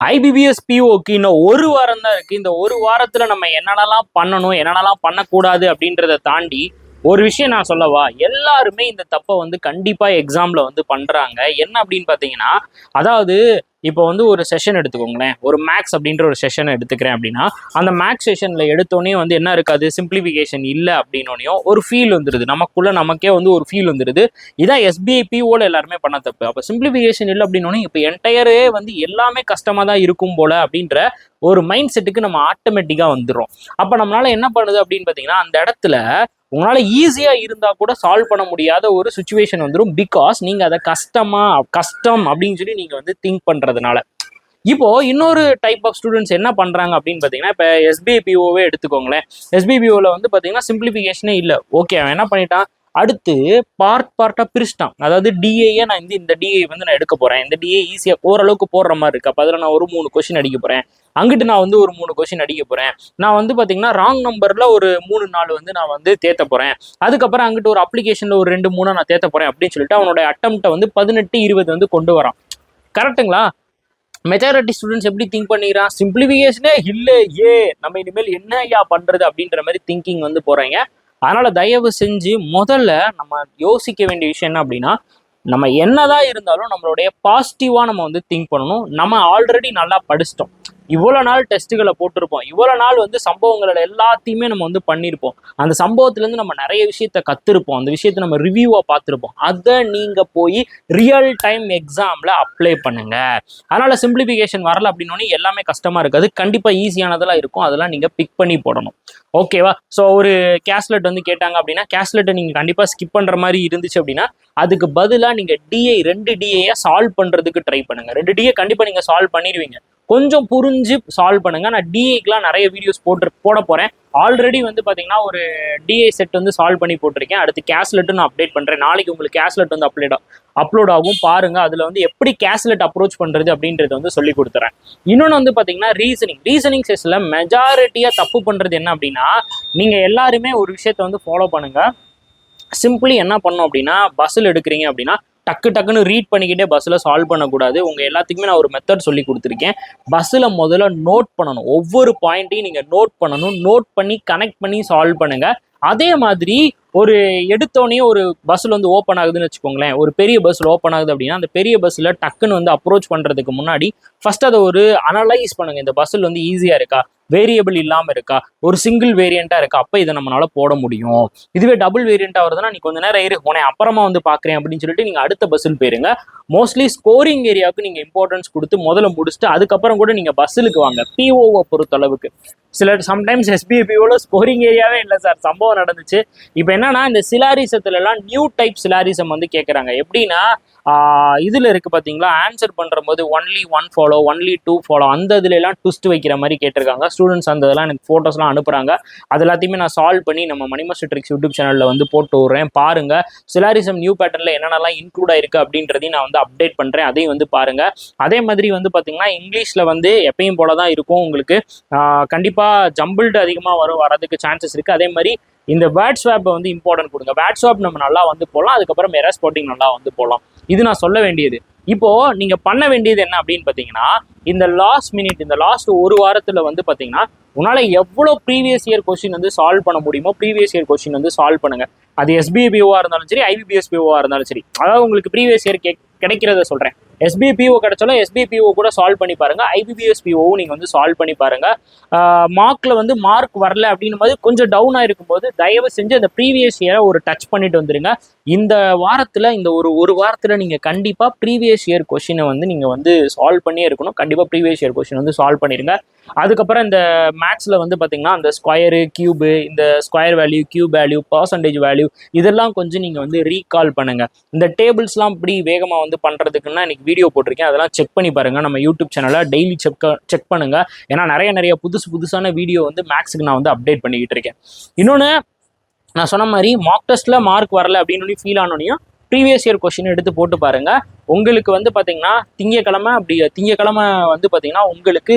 IBPS பிஓக்கு இன்னும் ஒரு வாரம் தான் இருக்கு. இந்த ஒரு வாரத்துல நம்ம என்னென்னலாம் பண்ணணும், என்னென்னலாம் பண்ணக்கூடாது அப்படின்றத தாண்டி ஒரு விஷயம் நான் சொல்லவா, எல்லாருமே இந்த தப்பை வந்து கண்டிப்பா எக்ஸாம்ல வந்து பண்றாங்க. என்ன அப்படின்னு பாத்தீங்கன்னா, அதாவது இப்போ வந்து ஒரு செஷன் எடுத்துக்கோங்களேன், ஒரு மேக்ஸ் அப்படின்ற ஒரு செஷனை எடுத்துக்கிறேன் அப்படின்னா, அந்த மேக்ஸ் செஷன்ல எடுத்தோடனே வந்து என்ன இருக்காது, சிம்பிளிஃபிகேஷன் இல்லை அப்படின்னோடனையும் ஒரு ஃபீல் வந்துடுது, நமக்குள்ள நமக்கே வந்து ஒரு ஃபீல் வந்துடுது. இதான் எஸ்பிஐ பிஓல எல்லாருமே பண்ண தப்பு. அப்போ சிம்பிளிஃபிகேஷன் இல்லை அப்படின்னோடனே இப்போ என்டையரே வந்து எல்லாமே கஷ்டமா தான் இருக்கும் போல அப்படின்ற ஒரு மைண்ட் செட்டுக்கு நம்ம ஆட்டோமேட்டிக்கா வந்துடும். அப்போ நம்மளால என்ன பண்ணுது அப்படின்னு பார்த்தீங்கன்னா, அந்த இடத்துல உங்களால ஈஸியா இருந்தா கூட சால்வ் பண்ண முடியாத ஒரு சுச்சுவேஷன் வந்துடும். பிகாஸ் நீங்க அதை கஷ்டம் அப்படின்னு சொல்லி நீங்க வந்து திங்க் பண்றதுனால. இப்போ இன்னொரு டைப் ஆஃப் ஸ்டூடெண்ட்ஸ் என்ன பண்றாங்க அப்படின்னு பாத்தீங்கன்னா, இப்ப எஸ்பிஐபிஓவே எடுத்துக்கோங்களேன். எஸ்பிஐபிஓல வந்து பாத்தீங்கன்னா சிம்பிளிஃபிகேஷனே இல்லை. ஓகே, அவன் என்ன பண்ணிட்டான், அடுத்து பார்ட்டா பிரிச்சிட்டான். அதாவது டிஏயே நான் இந்த டிஏ வந்து நான் எடுக்க போறேன், இந்த டிஏ ஈஸியா ஓரளவுக்கு போடுற மாதிரி இருக்கு, அப்ப அதுல நான் ஒரு 3 கொஸ்டின் அடிக்க போறேன், அங்கிட்டு நான் வந்து ஒரு 3 கொஸ்டின் அடிக்க போறேன், நான் வந்து பாத்தீங்கன்னா ராங் நம்பர்ல ஒரு 3-4 வந்து நான் வந்து தேத்த போறேன், அதுக்கப்புறம் அங்கிட்டு ஒரு அப்ளிகேஷன்ல ஒரு 2-3 நான் தேத்த போறேன் அப்படின்னு சொல்லிட்டு அவனோட அட்டம்ப்டை வந்து 18-20 வந்து கொண்டு வரான். கரெக்டுங்களா? மெஜாரிட்டி ஸ்டூடெண்ட்ஸ் எப்படி திங்க் பண்ணிக்கிறான், சிம்பிளிஃபிகேஷனே இல்லை, நம்ம இனிமேல் என்ன ஐயா பண்றது அப்படின்ற மாதிரி திங்கிங் வந்து போறாங்க. அதனால தயவு செஞ்சு முதல்ல நம்ம யோசிக்க வேண்டிய விஷயம் என்ன அப்படின்னா, நம்ம என்னதான் இருந்தாலும் நம்மளுடைய பாசிட்டிவா நம்ம வந்து திங்க் பண்ணணும். நம்ம ஆல்ரெடி நல்லா படிச்சிட்டோம், இவ்வளவு நாள் டெஸ்ட்டுகளை போட்டிருப்போம், இவ்வளவு நாள் வந்து சம்பவங்களை எல்லாத்தையுமே நம்ம வந்து பண்ணியிருப்போம், அந்த சம்பவத்துல இருந்து நம்ம நிறைய விஷயத்த கத்திருப்போம், அந்த விஷயத்த நம்ம ரிவ்யூவா பார்த்துருப்போம். அதை நீங்க போய் ரியல் டைம் எக்ஸாம்ல அப்ளை பண்ணுங்க. அதனால சிம்பிளிஃபிகேஷன் வரல அப்படின்னோடனே எல்லாமே கஷ்டமா இருக்காது, கண்டிப்பா ஈஸியானதெல்லாம் இருக்கும், அதெல்லாம் நீங்க பிக் பண்ணி போடணும். ஓகேவா? ஸோ ஒரு கேஸ்லெட் வந்து கேட்டாங்க அப்படின்னா, கேஸ்லெட்டை நீங்க கண்டிப்பா ஸ்கிப் பண்ற மாதிரி இருந்துச்சு அப்படின்னா, அதுக்கு பதிலாக நீங்க டிஐ 2 டிஏ சால்வ் பண்றதுக்கு ட்ரை பண்ணுங்க. 2 டிஏ கண்டிப்பா நீங்க சால்வ் பண்ணிடுவீங்க. கொஞ்சம் புரிஞ்சு சால்வ் பண்ணுங்க. நான் டிஏக்கெலாம் நிறைய வீடியோஸ் போட போறேன். ஆல்ரெடி வந்து பாத்தீங்கன்னா ஒரு டிஏ செட் வந்து சால்வ் பண்ணி போட்டிருக்கேன். அடுத்து கேஸ்லெட்டும் நான் அப்டேட் பண்றேன். நாளைக்கு உங்களுக்கு கேஸ்லெட் வந்து அப்லோட் ஆகும், பாருங்க. அதுல வந்து எப்படி கேஸ்லெட் அப்ரோச் பண்றது அப்படின்றது வந்து சொல்லி கொடுத்துறேன். இன்னொன்று வந்து பாத்தீங்கன்னா ரீசனிங் செஸ்ல மெஜாரிட்டியா தப்பு பண்றது என்ன அப்படின்னா, நீங்க எல்லாருமே ஒரு விஷயத்த வந்து ஃபாலோ பண்ணுங்க. சிம்பிளி என்ன பண்ணும் அப்படின்னா, பஸ்ஸில் எடுக்கிறீங்க அப்படின்னா டக்குன்னு ரீட் பண்ணிக்கிட்டே பஸ்ஸில் சால்வ் பண்ணக்கூடாது. உங்கள் எல்லாத்துக்குமே நான் ஒரு மெத்தட் சொல்லி கொடுத்துருக்கேன். பஸ்ஸில் முதல்ல நோட் பண்ணணும், ஒவ்வொரு பாயிண்ட்டையும் நீங்கள் நோட் பண்ணணும். நோட் பண்ணி கனெக்ட் பண்ணி சால்வ் பண்ணுங்க. அதே மாதிரி ஒரு எடுத்தோடனே ஒரு பஸ்ஸில் வந்து ஓப்பன் ஆகுதுன்னு வச்சுக்கோங்களேன், ஒரு பெரிய பஸ்ஸில் ஓப்பன் ஆகுது அப்படின்னா, அந்த பெரிய பஸ்ஸில் டக்குன்னு வந்து அப்ரோச் பண்ணுறதுக்கு முன்னாடி ஃபர்ஸ்ட் அதை ஒரு அனலைஸ் பண்ணுங்க. இந்த பஸ்ஸில் வந்து ஈஸியாக இருக்கா, வேரியபிள் இல்லாமல் இருக்கா, ஒரு சிங்கிள் வேரியண்ட்டாக இருக்கா, அப்போ இதை நம்மளால போட முடியும். இதுவே டபுள் வேரியண்ட்டாக வருதுன்னா நீ கொஞ்ச நேரம் போனேன் அப்புறமா வந்து பார்க்குறேன் அப்படின்னு சொல்லிட்டு நீங்கள் அடுத்த பஸ்ஸில் போயிருங்க. மோஸ்ட்லி ஸ்கோரிங் ஏரியாவுக்கு நீங்கள் இம்பார்ட்டன்ஸ் கொடுத்து முதல்ல முடிச்சுட்டு அதுக்கப்புறம் கூட நீங்கள் பஸ்ஸுக்கு வாங்க. பிஓவை பொறுத்தளவுக்கு சம்டைம்ஸ் எஸ்பிஐபிஓல ஸ்கோரிங் ஏரியாவே இல்லை சார், சம்பவம் நடந்துச்சு. இப்போ என்னன்னா, இந்த சிலாரிசத்துல எல்லாம் நியூ டைப் சிலாரிசம் வந்து கேட்குறாங்க. எப்படின்னா, இதுல இருக்கு பாத்தீங்களா, ஆன்சர் பண்ற போது ஒன்லி 1 ஃபாலோ, ஒன்லி 2 ஃபாலோ, அந்த இதுல எல்லாம் ட்விஸ்ட் வைக்கிற மாதிரி கேட்டிருக்காங்க. ஸ்டூடெண்ட்ஸ் அந்த இதெல்லாம் எனக்கு போட்டோஸ்லாம் அனுப்புறாங்க. அது எல்லாத்தையுமே நான் சால்வ் பண்ணி நம்ம மணிமாஸ்டர் ட்ரிக்ஸ் யூடியூப் சேனல்ல வந்து போட்டு விடுறேன், பாருங்க. சிலாரிசம் நியூ பேட்டர்ன்ல என்னென்னலாம் இன்க்ளூட் ஆயிருக்கு அப்படின்றதையும் நான் வந்து அப்டேட் பண்றேன், அதையும் வந்து பாருங்க. அதே மாதிரி வந்து பாத்தீங்கன்னா இங்கிலீஷ்ல வந்து எப்பயும் போலதான் இருக்கும் உங்களுக்கு. கண்டிப்பா ஜம்பிள்டு அதிகமா வரதுக்கு சான்சஸ் இருக்கு. அதே மாதிரி இந்த வேர்ட் ஸ்வாப்பை வந்து இம்பார்ட்டன்ட் கொடுங்க. வேர்ட் ஸ்வாப் நம்ம நல்லா வந்து போடலாம், அதுக்கப்புறம் எரர் ஸ்பாட்டிங் நல்லா வந்து போடலாம். இது நான் சொல்ல வேண்டியது. இப்போ நீங்க பண்ண வேண்டியது என்ன அப்படின்னு பாத்தீங்கன்னா, இந்த லாஸ்ட் ஒரு வாரத்துல வந்து பாத்தீங்கன்னா உன்னால எவ்வளவு ப்ரீவியஸ் இயர் கொஸ்டின் வந்து சால்வ் பண்ண முடியுமோ ப்ரீவியஸ் இயர் கொஸ்டின் வந்து சால்வ் பண்ணுங்க. அது எஸ்பிஐபிஓவா இருந்தாலும் சரி, ஐபிபிஎஸ்பிஓவா இருந்தாலும் சரி. அதாவது உங்களுக்கு ப்ரீவியஸ் இயர் கிடைக்கிறத சொல்றேன். எஸ்பிபிஓ கிடைச்சாலும் எஸ்பிபிஓ கூட சால்வ் பண்ணி பாருங்க, ஐபிபிஎஸ்பிஓவும் நீங்க வந்து சால்வ் பண்ணி பாருங்க. மார்க்ல வந்து மார்க் வரல அப்படின்னும் போது கொஞ்சம் டவுன் ஆயிருக்கும் போது தயவு செஞ்சு அந்த ப்ரீவியஸ் இயரை ஒரு டச் பண்ணிட்டு வந்துருங்க. இந்த வாரத்துல இந்த ஒரு வாரத்துல நீங்க கண்டிப்பா ப்ரீவியஸ் இயர் கொஸ்டினை வந்து நீங்க வந்து சால்வ் பண்ணியே இருக்கணும். கண்டிப்பா ப்ரீவியஸ் இயர் கொஸ்டின் வந்து சால்வ் பண்ணிருங்க. அதுக்கப்புறம் இந்த மேத்ஸ்ல வந்து பாத்தீங்கன்னா அந்த ஸ்கொயரு, கியூபு, இந்த square value, cube value, percentage value, இதெல்லாம் கொஞ்சம் நீங்க வந்து ரீகால் பண்ணுங்க. இந்த டேபிள்ஸ்லாம் இப்படி வேகமா வந்து பண்றதுக்குன்னா இன்னைக்கு வீடியோ போட்டிருக்கேன், அதெல்லாம் செக் பண்ணி பாருங்க. நம்ம யூடியூப் சேனல்ல டெய்லி செக் பண்ணுங்க. ஏன்னா நிறைய புதுசான வீடியோ வந்து மேக்ஸுக்கு நான் வந்து அப்டேட் பண்ணிக்கிட்டு இருக்கேன். இன்னொன்று, நான் சொன்ன மாதிரி மார்க் டெஸ்ட்ல மார்க் வரல அப்படின்னு ஃபீல் ஆனோனையும் ப்ரீவியஸ் இயர் கொஸ்டின் எடுத்து போட்டு பாருங்க. உங்களுக்கு வந்து பாத்தீங்கன்னா திங்கக்கிழமை வந்து பாத்தீங்கன்னா உங்களுக்கு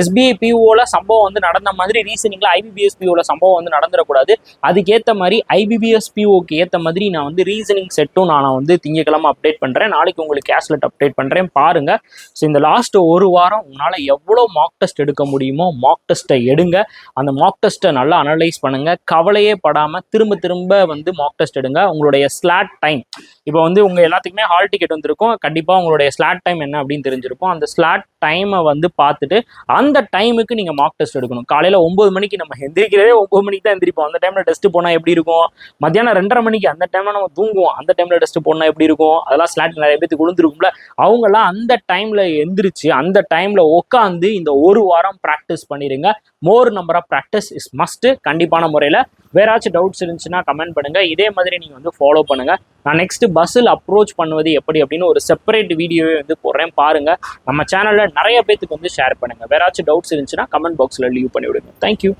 SBI POல சம்பவம் வந்து நடந்த மாதிரி ரீசனிங்ல IBPS POல சம்பவம் வந்து நடந்துடக்கூடாது. அதுக்கேற்ற மாதிரி IBPS POக்கு ஏற்ற மாதிரி நான் வந்து ரீசனிங் செட்டும் நான் வந்து திங்கக்கிழமை அப்டேட் பண்றேன். நாளைக்கு உங்களுக்கு கேஸ்லெட் அப்டேட் பண்றேன், பாருங்க. ஸோ இந்த லாஸ்ட் ஒரு வாரம் உங்களால் எவ்வளோ மார்க் டெஸ்ட் எடுக்க முடியுமோ மார்க் டெஸ்ட்டை எடுங்க. அந்த மார்க் டெஸ்ட்டை நல்லா அனலைஸ் பண்ணுங்க. கவலையே படாமல் திரும்ப திரும்ப வந்து மார்க் டெஸ்ட் எடுங்க. உங்களுடைய ஸ்லாட் டைம், இப்போ வந்து உங்க எல்லாத்துக்குமே ஹால் டிக்கெட் வந்திருக்கும். கண்டிப்பாக உங்களுடைய ஸ்லாட் டைம் என்ன அப்படின்னு தெரிஞ்சிருக்கும். அந்த ஸ்லாட் டைமை வந்து பார்த்துட்டு அந்த டைமுக்கு நீங்கள் மார்க் டெஸ்ட் எடுக்கணும். காலையில் 9 மணிக்கு நம்ம எந்திரிக்கிறதே 9 மணிக்கு தான் எந்திரிப்போம். அந்த டைமில் டெஸ்ட் போனால் எப்படி இருக்கும்? மத்தியானம் 2:30 மணிக்கு அந்த டைமில் நம்ம தூங்குவோம். அந்த டைமில் டெஸ்ட் போனால் எப்படி இருக்கும்? அதெல்லாம் ஸ்லாட் நிறைய பேருக்கு விழுந்துருக்கும்ல. அவங்கெல்லாம் அந்த டைமில் எந்திரிச்சு அந்த டைமில் உட்காந்து இந்த ஒரு வாரம் ப்ராக்டிஸ் பண்ணிடுங்க. More number of practice is must. கண்டிப்பான முறையில். வேறாச்சும் டவுட்ஸ் இருந்துச்சுன்னா கமெண்ட் பண்ணுங்க. இதே மாதிரி நீங்கள் வந்து ஃபாலோ பண்ணுங்க. நான் நெக்ஸ்ட் பஸ்ஸில் அப்ரோச் பண்ணுவது எப்படி அப்படின்னு ஒரு செப்பரேட் வீடியோவே வந்து போடுறேன், பாருங்க. நம்ம சேனலில் நிறைய பேத்துக்கு வந்து ஷேர் பண்ணுங்க. வேறாச்சும் டவுட்ஸ் இருந்துச்சுன்னா கமெண்ட் பாக்ஸில் லீவ் பண்ணி விடுங்க. தேங்க்யூ.